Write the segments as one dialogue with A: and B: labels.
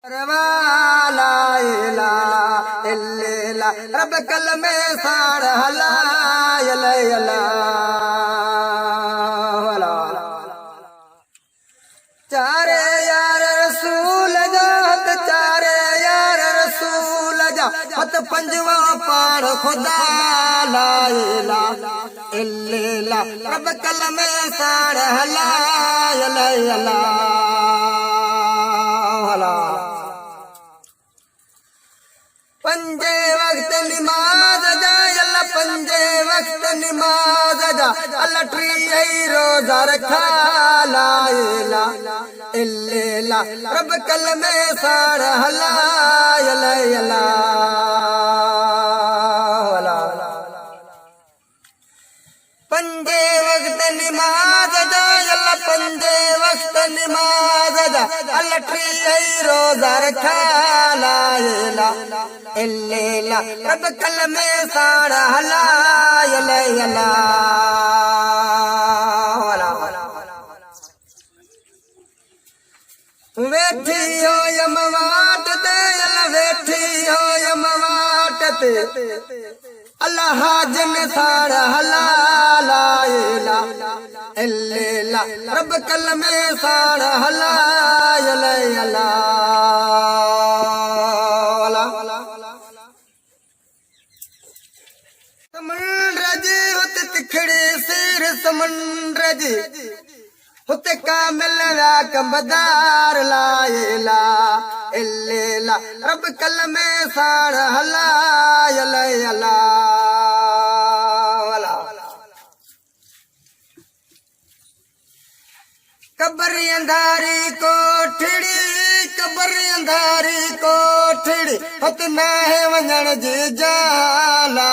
A: रब कल में साड़ हला चारे यार रसूल जा चारे यार रसूल जा हत पंजवा पाड़ खुदा ला इल्ला रब कल में साड़ हला पंजे वक्त नमाज जा अल्लाह पंजे वक्त नमाज जा अल्लाह ट्री रोजा रखा ला इल्ला रब कल में साड़ हला पंजे वक्त नमाज जा अल्लाह पंजे वक्त नमाज जा अल्लाह ट्री रोजा रखा ला इल्ला रब कल में साड़ हला वेठी हो यमवाट ते वेठी हो यमवाट ते अल्लाह हाजन साड़ हला इल्ला रब कल में साड़ हला समंद्रज होते तिखड़े सिर समंद्रज होते कामिल कमदार ला इल्ला रब कल में साड़ हला कबर अंधारी कोठड़ी कबर अंधारी कोठड़ी हत ना है वंजन जी जाला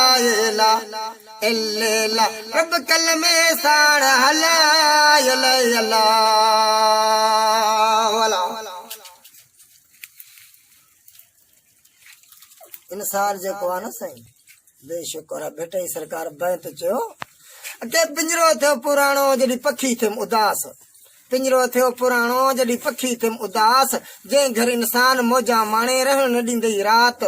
A: इल्ला रब कल में साड़ हला इंसान जेको आहे न साईं बेशुक्र बेटे सरकार बैत चयो अगे पिंजरो थियो पुराणो जॾहिं पखी थियमि उदास पिंजरो थियो पुराणो जॾहिं पखी थियमि उदास जंहिं घर इंसान मौजा माणे रहण न ॾींदई रात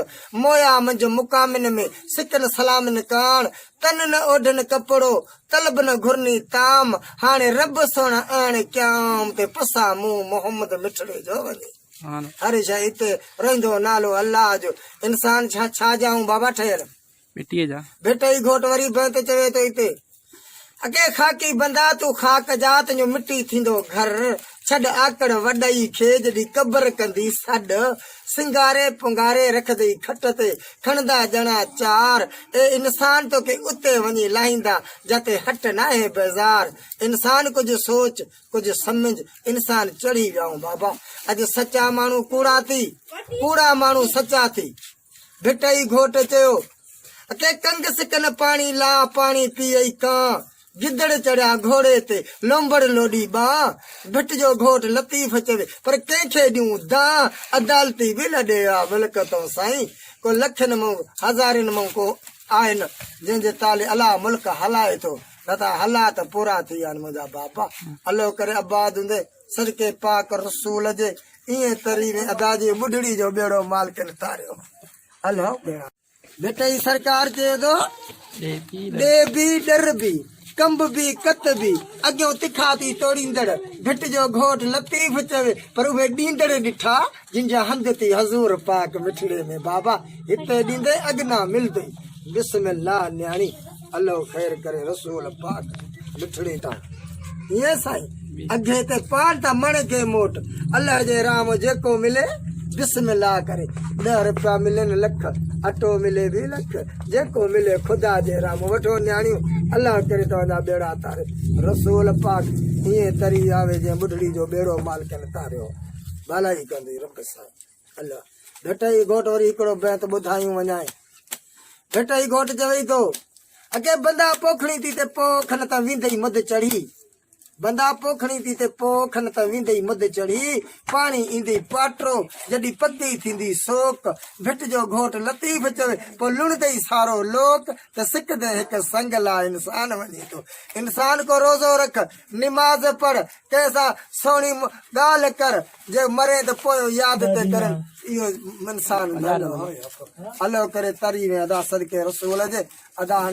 A: मोया मंझ मुकामिन में सिकल सलामिन कान तन न ओढ़न कपड़ो तलब न घुरनी ताम हाणे रब सोण आणे क्याम ते पसा मुंह मोहम्मद मिठड़े जो वञे हर शइ हिते रहंदो नालो अल्लाह जो इंसान छा जाऊं बाबा ठहियल बेटे ई घोट वरी बंत चवे तो हिते अगे खाकी बंदा तू खाक जात जो मिट्टी थींदो घर छड आकड़ वडई खे जडी कबर कंदी सड सिंगारे पुंगारे रख दई खट ते खणदा जना चार ए इंसान तो के उते वनी लाइंदा जाते हट ना है बाजार इंसान कुछ सोच कुछ समझ इंसान चढ़ी जाऊं बाबा अज सच्चा मानू कूड़ा मानू सच्चा थी भिटई घोट चयो अके कंग सिकन पानी ला पानी पियई का गिदड़ चढ़िया घोड़े ते लोंबड़ लोडी बा भिट जो घोट लतीफ चवे पर कंहिंखे ॾियूं दा अदालती बि लॾे आ मुल्क साईं को लखनि मां हज़ारनि मां को आहिनि जंहिंजे ताले अलाह मुल्क हलाए थो न त हालात पूरा थी विया आहिनि मुंहिंजा बाबा अल्लाह करे आबाद हूंदे सदके पाक रसूल जे ईअं तरी में अदा जी बुढड़ी जो बेड़ो मालिक ने तारियो हलो बेटा ई सरकार चए थो ॾे बि डर बि कंब भी कत भी अॻियों तिखा थी तोड़ींदड़ भिट जो घोट लतीफ चवे पर उहे ॾींदड़ ॾिठा जिन जा हंध थी हज़ूर पाक मिठड़े में बाबा हिते ॾींदे अॻिना मिलंदई बिस्मिल्लाह न्याणी अल्लाह ख़ैर करे रसूल पाक मिठड़े तां ईअं साईं अॻे ते पाण था मण के मोट अल्लाह जे राम जेको मिले बिस्मिल्लाह करे 10 रुपया मिले लख अटो मिले भी लख जेको मिले खुदा जे राम वठो न्याणियूं अल्लाह करे तव्हांजा बेड़ा तारे रसूल पाक ईअं तरी आवे जे बुढड़ी जो बेड़ो मालिक ने तारियो भलाई कंदी रब साईं अल्लाह भेटई घोट वरी हिकिड़ो बैत ॿुधायूं वञाए भेटई घोट चवई थो अगे बंदा पोखणी थी ते पोख न त विंदई मध चढ़ी बंदा पोखणी थी ते पोख न त विंदई मुद चढ़ी पाणी ईंदी पाटरो जॾहिं पकी थींदी सोक भिट जो घोट लतीफ़ चवे पोइ लुणदई सारो लोक त सिकदे हिकु संग लाइ इंसान वञे थो इंसान को रोज़ो रख निमाज़ पढ़ कंहिंसां सोणी ॻाल्हि कर जे मरे त पोइ यादि ते करनि इहो इंसान अलो करे तरी में अदा सदके रसूल जे अदा हाणे